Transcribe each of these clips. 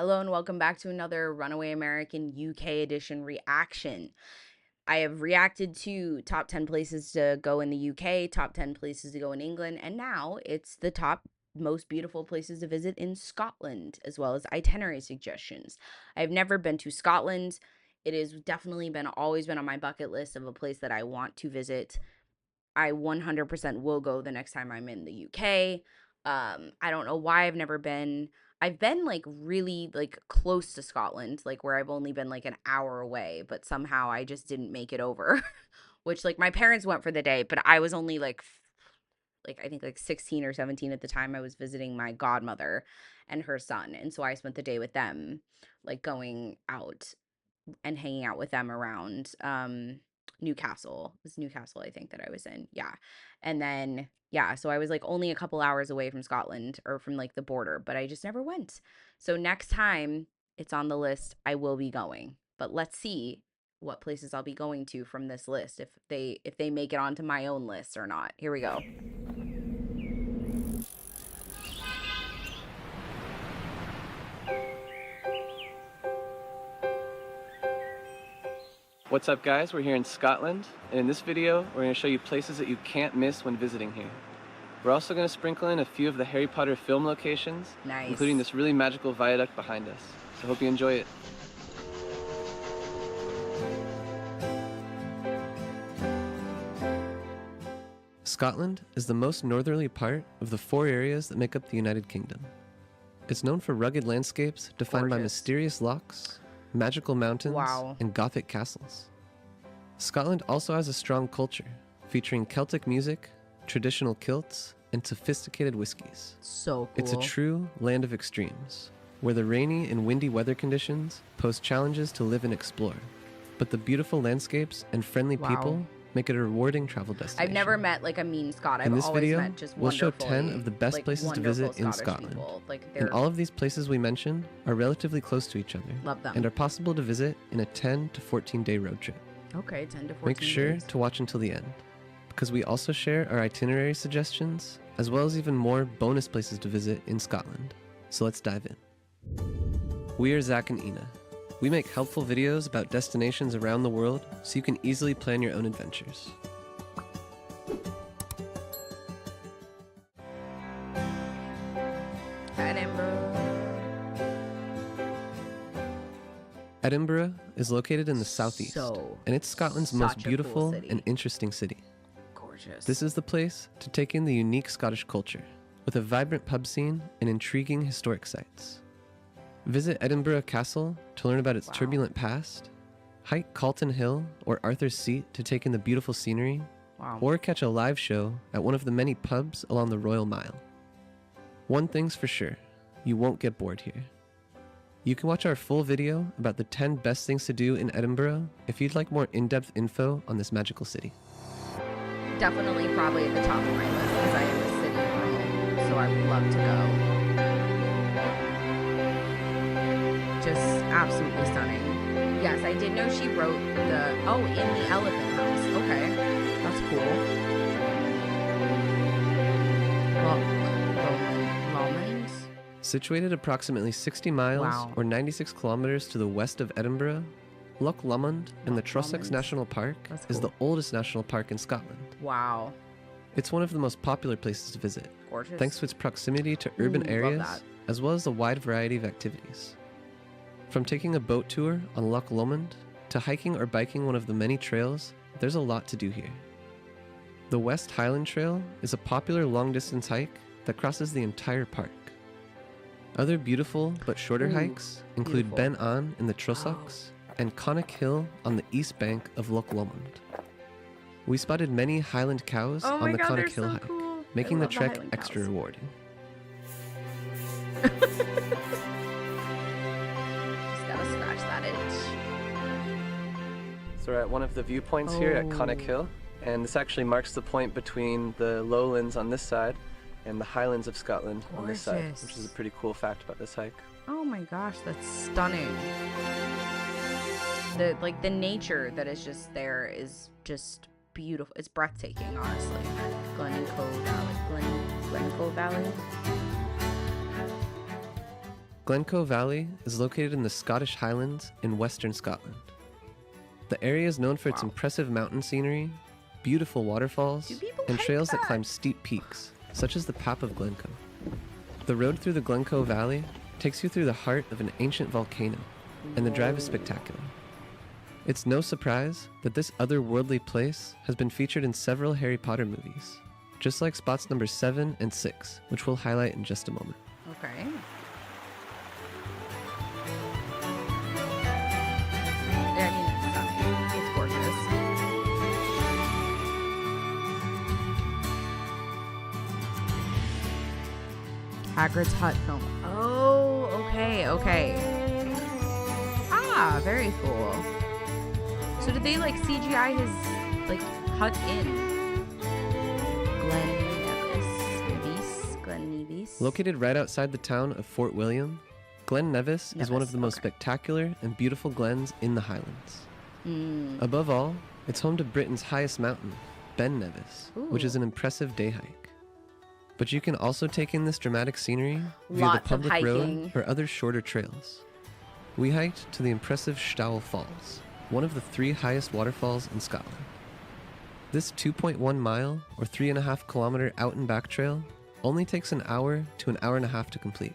Hello and welcome back to another Runaway American UK edition reaction. I have reacted to top 10 places to go in the UK, top 10 places to go in England, and now it's the top most beautiful places to visit in Scotland, as well as itinerary suggestions. I've never been to Scotland. It has definitely always been on my bucket list of a place that I want to visit. I 100% will go the next time I'm in the UK. I don't know why I've never been. I've been like really like close to Scotland, like where I've only been like an hour away, but somehow I just didn't make it over. Which like my parents went for the day, but I was only like I think like 16 or 17 at the time. I was visiting my godmother and her son, and so I spent the day with them, like going out and hanging out with them around Newcastle. It was Newcastle, I think, that I was in. Yeah. And then yeah, so I was like only a couple hours away from Scotland or from like the border, but I just never went. So next time it's on the list, I will be going. But let's see what places I'll be going to from this list if they make it onto my own list or not. Here we go. What's up guys, we're here in Scotland, and in this video we're going to show you places that you can't miss when visiting here. We're also going to sprinkle in a few of the Harry Potter film locations, including this really magical viaduct behind us. So hope you enjoy it. Scotland is the most northerly part of the 4 areas that make up the United Kingdom. It's known for rugged landscapes defined by mysterious lochs, magical mountains, and Gothic castles. Scotland also has a strong culture, featuring Celtic music, traditional kilts, and sophisticated whiskies. So cool. It's a true land of extremes, where the rainy and windy weather conditions pose challenges to live and explore, but the beautiful landscapes and friendly people make it a rewarding travel destination. I've never met like a mean Scot. In this video, met just we'll show 10 of the best places to visit in Scotland. And all of these places we mention are relatively close to each other. Love them. And are possible to visit in a 10 to 14 day road trip. Okay, 10 to 14 Make sure days. to watch until the end, because we also share our itinerary suggestions, as well as even more bonus places to visit in Scotland. So let's dive in. We are Zach and Ina. We make helpful videos about destinations around the world so you can easily plan your own adventures. Edinburgh is located in the southeast, and it's Scotland's most beautiful and interesting city. Gorgeous. This is the place to take in the unique Scottish culture, with a vibrant pub scene and intriguing historic sites. Visit Edinburgh Castle to learn about its turbulent past, hike Calton Hill or Arthur's Seat to take in the beautiful scenery, or catch a live show at one of the many pubs along the Royal Mile. One thing's for sure, you won't get bored here. You can watch our full video about the 10 best things to do in Edinburgh if you'd like more in-depth info on this magical city. Definitely probably at the top of my list because I am a city girl, so I would love to go. Just absolutely stunning. Yes, I did know she wrote in the Elephant House. Okay, that's cool. Lomond? Situated approximately 60 miles or 96 kilometers to the west of Edinburgh, Loch Lomond in the Trossachs National Park is the oldest national park in Scotland. Wow. It's one of the most popular places to visit, thanks to its proximity to urban areas, as well as a wide variety of activities. From taking a boat tour on Loch Lomond to hiking or biking one of the many trails, there's a lot to do here. The West Highland Trail is a popular long-distance hike that crosses the entire park. Other beautiful but shorter hikes include Ben An in the Trossachs and Connacht Hill on the east bank of Loch Lomond. We spotted many Highland cows on the Connacht Hill hike, making the trek extra rewarding. So we're at one of the viewpoints here at Connacht Hill, and this actually marks the point between the lowlands on this side and the Highlands of Scotland on this side, which is a pretty cool fact about this hike. Oh my gosh, that's stunning. The nature that is just there is just beautiful. It's breathtaking, honestly. Glencoe Valley. Glencoe Valley is located in the Scottish Highlands in western Scotland. The area is known for its impressive mountain scenery, beautiful waterfalls, and trails that climb steep peaks, such as the Path of Glencoe. The road through the Glencoe Valley takes you through the heart of an ancient volcano, and the drive is spectacular. It's no surprise that this otherworldly place has been featured in several Harry Potter movies, just like spots number 7 and 6, which we'll highlight in just a moment. Okay. Yeah, I mean, it's stunning. It's gorgeous. Hagrid's hut film. Oh, okay. Ah, very cool. So did they like CGI his like hut in Glen Nevis? Located right outside the town of Fort William, Glen Nevis is one of the most spectacular and beautiful glens in the Highlands. Above all, it's home to Britain's highest mountain, Ben Nevis, which is an impressive day hike. But you can also take in this dramatic scenery via the public road or other shorter trails. We hiked to the impressive Stowell Falls, one of the 3 highest waterfalls in Scotland. This 2.1 mile or 3.5 kilometer out and back trail only takes an hour to an hour and a half to complete.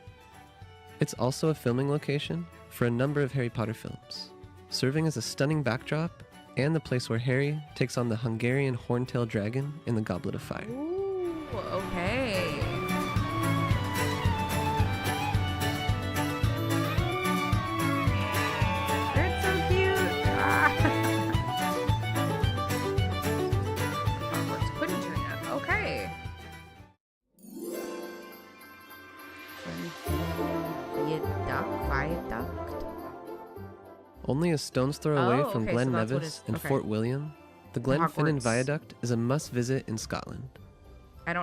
It's also a filming location for a number of Harry Potter films, serving as a stunning backdrop and the place where Harry takes on the Hungarian horntail dragon in the Goblet of Fire. Ooh, okay. That's so cute. Hogwarts Quidditch arena. Okay. Viaduct. Only a stone's throw away from Glen Nevis and Fort William, the Glenfinnan Viaduct is a must-visit in Scotland.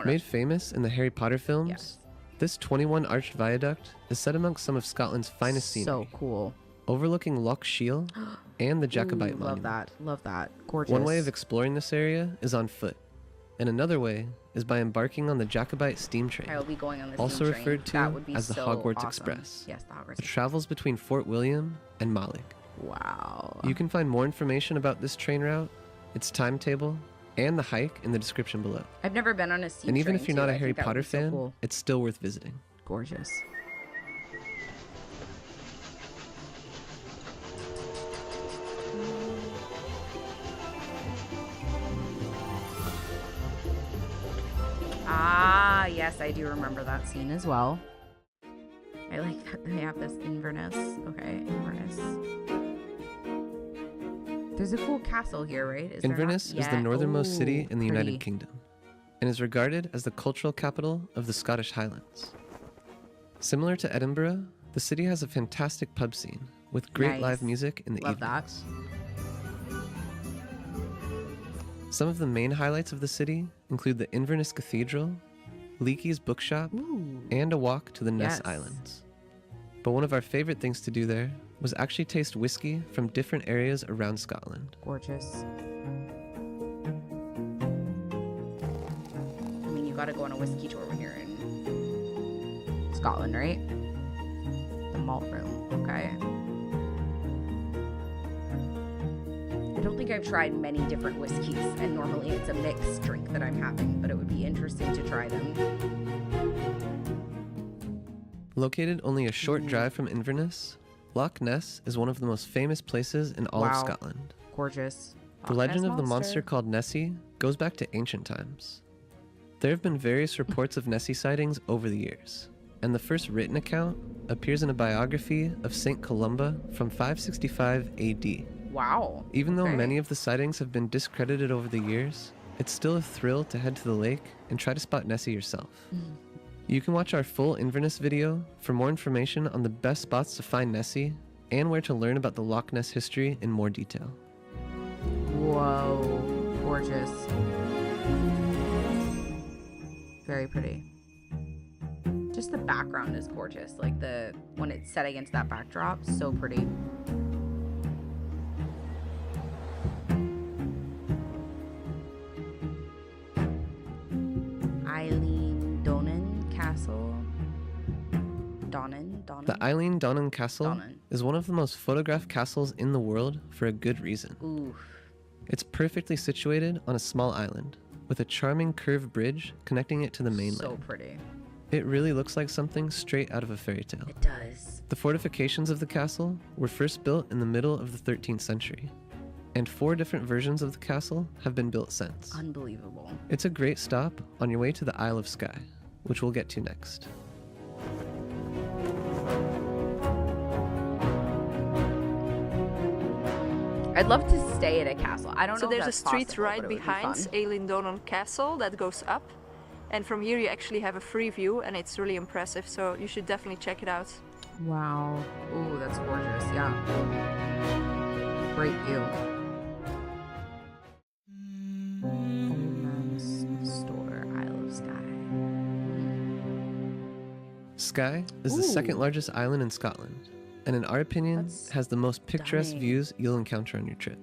Made famous in the Harry Potter films, this 21-arched viaduct is set amongst some of Scotland's finest scenery. So cool. Overlooking Loch and the Jacobite Monument. Love that. Gorgeous. One way of exploring this area is on foot, and another way is by embarking on the Jacobite steam train. I will be going on the also steam train. referred to as the Hogwarts Express. Yes, the Hogwarts It travels between Fort William and Malloch. Wow. You can find more information about this train route, its timetable, and the hike in the description below. I've never been on a steam train. And even if you're not a Harry Potter fan, it's still worth visiting. Gorgeous. Ah, yes, I do remember that scene as well. I like that they have this Inverness. Okay, Inverness. There's a cool castle here, right? Inverness is the northernmost city in the United Kingdom and is regarded as the cultural capital of the Scottish Highlands. Similar to Edinburgh, the city has a fantastic pub scene with great live music in the evenings. Some of the main highlights of the city include the Inverness Cathedral, Leakey's Bookshop, and a walk to the Ness Islands. But one of our favorite things to do there was actually taste whiskey from different areas around Scotland. Gorgeous. I mean, you gotta go on a whiskey tour when you're in Scotland, right? The malt room, okay. I don't think I've tried many different whiskeys, and normally it's a mixed drink that I'm having, but it would be interesting to try them. Located only a short drive from Inverness, Loch Ness is one of the most famous places in all of Scotland. Gorgeous. The legend of the monster called Nessie goes back to ancient times. There have been various reports of Nessie sightings over the years, and the first written account appears in a biography of Saint Columba from 565 AD. Wow. Even though many of the sightings have been discredited over the years, it's still a thrill to head to the lake and try to spot Nessie yourself. You can watch our full Inverness video for more information on the best spots to find Nessie and where to learn about the Loch Ness history in more detail. Whoa, gorgeous. Very pretty. Just the background is gorgeous. Like when it's set against that backdrop, so pretty. Eilean Donan Castle. Donan. The Eilean Donan Castle Donan. is one of the most photographed castles in the world for a good reason. Ooh. It's perfectly situated on a small island, with a charming curved bridge connecting it to the mainland. So pretty. It really looks like something straight out of a fairy tale. It does. The fortifications of the castle were first built in the middle of the 13th century, and 4 different versions of the castle have been built since. Unbelievable. It's a great stop on your way to the Isle of Skye, which we'll get to next. I'd love to stay at a castle. I don't know So if there's a that's street possible, right but it would be behind fun. Eilean Donan Castle that goes up. And from here you actually have a free view and it's really impressive. So you should definitely check it out. Wow. Ooh, that's gorgeous. Yeah. Great view. Store, Isle of Skye. Skye is the second largest island in Scotland, and in our opinion, That's has the most picturesque stunning. views you'll encounter on your trip.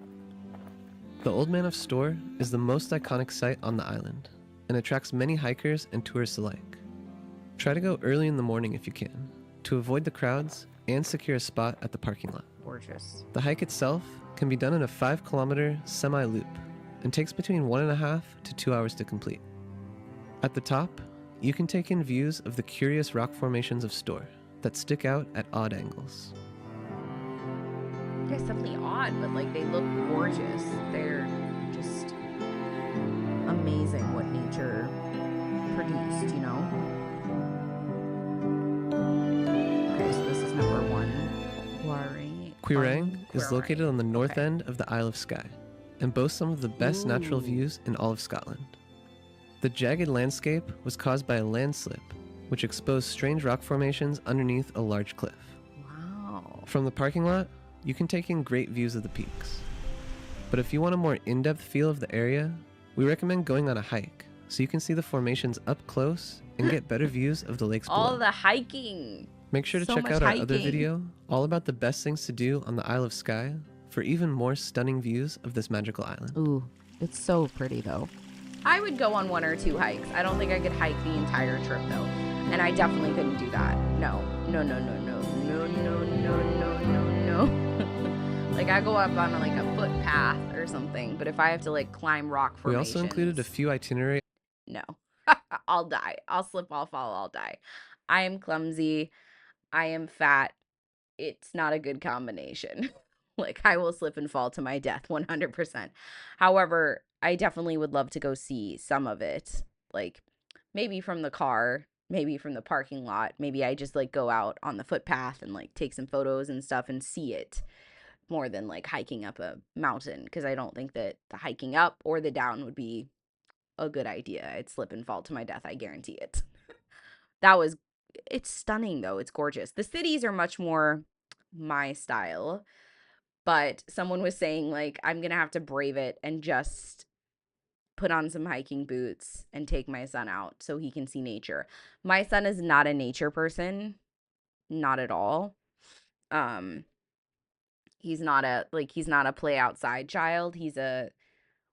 The Old Man of Storr is the most iconic site on the island, and attracts many hikers and tourists alike. Try to go early in the morning if you can, to avoid the crowds and secure a spot at the parking lot. Gorgeous. The hike itself can be done in a 5-kilometer semi-loop, and takes between 1.5 to 2 hours to complete. At the top, you can take in views of the curious rock formations of Storr that stick out at odd angles. Yeah, something odd, but like they look gorgeous. They're just amazing what nature produced, you know? Okay, so this is number 1. Quiraing is located on the north Okay. end of the Isle of Skye, and boasts some of the best natural Ooh. views in all of Scotland. The jagged landscape was caused by a landslip, which exposed strange rock formations underneath a large cliff. Wow. From the parking lot, you can take in great views of the peaks. But if you want a more in-depth feel of the area, we recommend going on a hike, so you can see the formations up close and get better views of the lakes below. All the hiking. Make sure to so check much out our other hiking. video all about the best things to do on the Isle of Skye for even more stunning views of this magical island. Ooh, it's so pretty though. I would go on 1 or 2 hikes. I don't think I could hike the entire trip though. And I definitely couldn't do that. No. No, no, no, no. No, no, no, no, no, no. Like I go up on like a footpath or something, but if I have to like climb rock We formations. also included a few itinerary. No. I'll die. I'll slip, I'll fall, I'll die. I am clumsy. I am fat. It's not a good combination. Like I will slip and fall to my death 100%. However, I definitely would love to go see some of it. Like maybe from the car, maybe from the parking lot. Maybe I just like go out on the footpath and like take some photos and stuff and see it more than like hiking up a mountain, because I don't think that the hiking up or the down would be a good idea. I'd slip and fall to my death, I guarantee it. It's stunning though. It's gorgeous. The cities are much more my style, but someone was saying like I'm gonna have to brave it and just put on some hiking boots and take my son out so he can see nature. My son is not a nature person, not at all. He's not a play outside child. He's a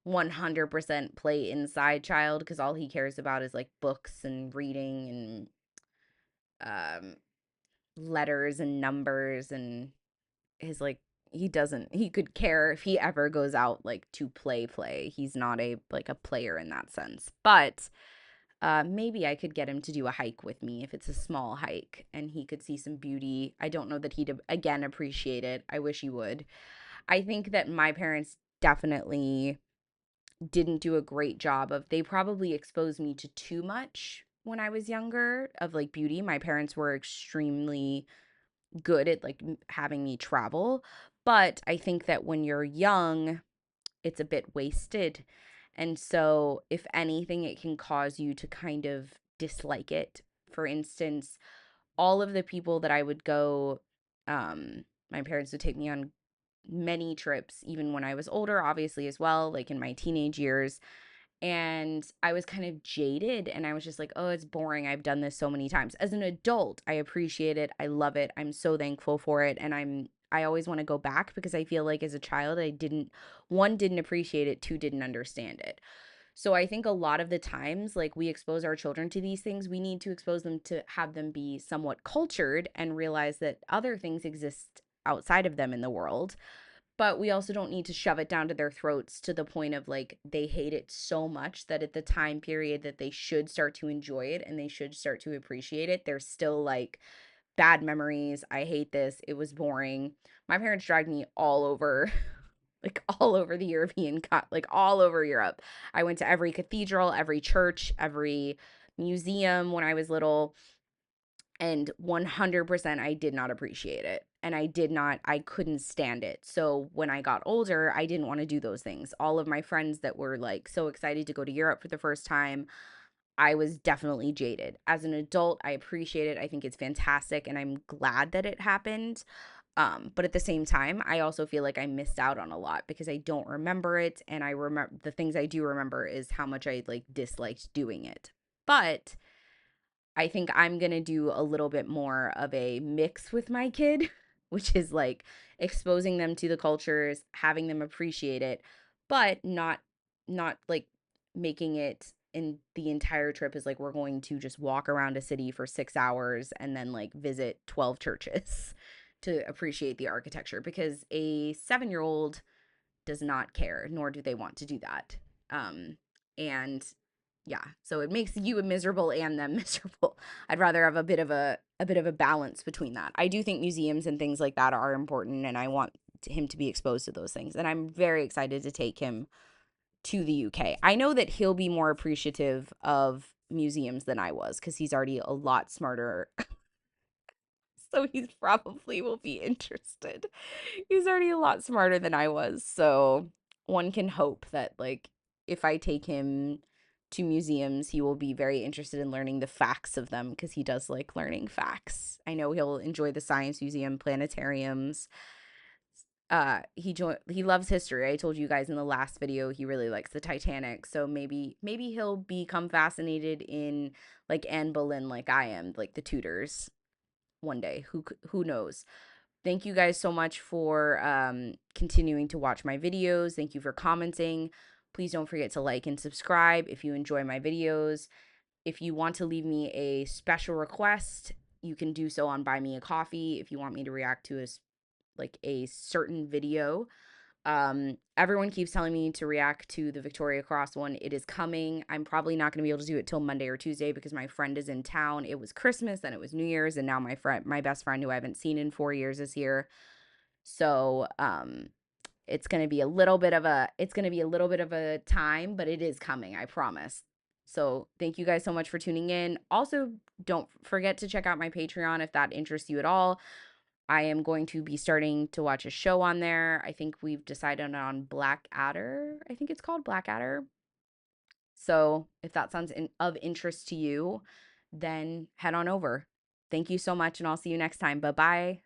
100% play inside child, because all he cares about is like books and reading and letters and numbers, and his like he could care if he ever goes out like to play. He's not a player in that sense. But maybe I could get him to do a hike with me if it's a small hike and he could see some beauty. I don't know that he'd again appreciate it. I wish he would. I think that my parents definitely didn't do a great job of, they probably exposed me to too much when I was younger of like beauty. My parents were extremely good at like having me travel, but I think that when you're young, it's a bit wasted. And so if anything, it can cause you to kind of dislike it. For instance, all of the people that I would go, my parents would take me on many trips, even when I was older, obviously, as well, like in my teenage years. And I was kind of jaded and I was just like, oh, it's boring. I've done this so many times. As an adult, I appreciate it. I love it. I'm so thankful for it. And I always want to go back, because I feel like as a child, I didn't appreciate it, 2, didn't understand it. So I think a lot of the times, like, we expose our children to these things, we need to expose them to have them be somewhat cultured and realize that other things exist outside of them in the world. But we also don't need to shove it down to their throats to the point of like they hate it so much that at the time period that they should start to enjoy it and they should start to appreciate it, they're still like, bad memories. I hate this. It was boring. My parents dragged me all over, like all over the like all over Europe. I went to every cathedral, every church, every museum when I was little, and 100% I did not appreciate it. And I couldn't stand it. So when I got older, I didn't want to do those things. All of my friends that were like so excited to go to Europe for the first time, I was definitely jaded. As an adult, I appreciate it. I think it's fantastic and I'm glad that it happened. But at the same time, I also feel like I missed out on a lot because I don't remember it. And I remember the things I do remember is how much I like disliked doing it. But I think I'm going to do a little bit more of a mix with my kid, which is like exposing them to the cultures, having them appreciate it, but not like making it in the entire trip is like we're going to just walk around a city for 6 hours and then like visit 12 churches to appreciate the architecture, because a 7-year-old does not care, nor do they want to do that. And yeah, so it makes you miserable and them miserable. I'd rather have a bit of a balance between that. I do think museums and things like that are important, and I want him to be exposed to those things. And I'm very excited to take him to the UK. I know that he'll be more appreciative of museums than I was because he's already a lot smarter. So he probably will be interested. He's already a lot smarter than I was. So one can hope that, like, if I take him to museums, he will be very interested in learning the facts of them because he does like learning facts. I know he'll enjoy the science museum, planetariums. He loves history. I told you guys in the last video he really likes the Titanic. So maybe he'll become fascinated in like Anne Boleyn like I am, like the Tudors one day. Who knows? Thank you guys so much for continuing to watch my videos. Thank you for commenting. Please don't forget to like and subscribe if you enjoy my videos. If you want to leave me a special request, you can do so on Buy Me a Coffee. If you want me to react to a certain video, everyone keeps telling me to react to the Victoria Cross one. It is coming. I'm probably not going to be able to do it till Monday or Tuesday because my friend is in town. It was Christmas, then it was New Year's, and now my best friend who I haven't seen in 4 years is here. So, it's going to be a little bit of a time, but it is coming, I promise. So, thank you guys so much for tuning in. Also, don't forget to check out my Patreon if that interests you at all. I am going to be starting to watch a show on there. I think we've decided on Blackadder. I think it's called Blackadder. So if that sounds of interest to you, then head on over. Thank you so much, and I'll see you next time. Bye-bye.